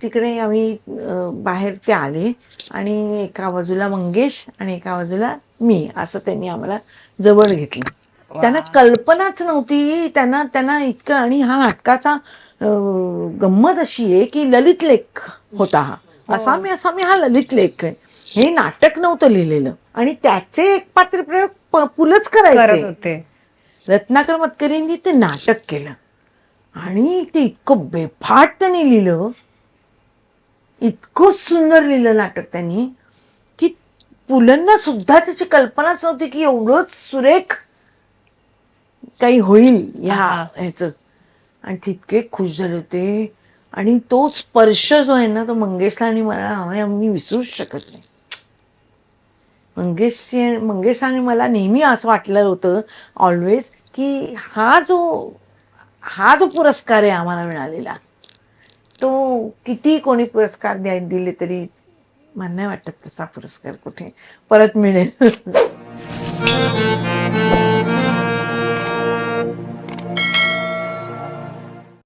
तिकडे आम्ही बाहेर ते आले आणि एका बाजूला मंगेश आणि एका बाजूला मी, असं त्यांनी आम्हाला जवळ घेतलं. त्यांना कल्पनाच नव्हती, त्यांना त्यांना इतकं. आणि हा नाटकाचा गंमत अशी आहे की ललित लेख होता हा. असा मी हा ललित लेख आहे. हे नाटक नव्हतं लिहिलेलं आणि त्याचे एक पात्रप्रयोग पुलंच करायचे होते. रत्नाकर मतकरींनी ते नाटक केलं आणि ते इतकं बेफाट त्यांनी लिहिलं, इतकं सुंदर लिहिलं नाटक त्यांनी की पुलंना सुद्धा त्याची कल्पनाच नव्हती की एवढंच सुरेख काही होईल ह्याचं. आणि तितके खुश झाले होते. आणि तो स्पर्श जो आहे ना, तो मंगेशला आणि मला आम्ही विसरूच शकत नाही. मंगेश आणि मला नेहमी असं वाटलं होतं ऑलवेज की हा जो पुरस्कार आहे आम्हाला मिळालेला, तो किती कोणी पुरस्कार दिले तरी मला नाही वाटत तसा पुरस्कार कुठे परत मिळेल.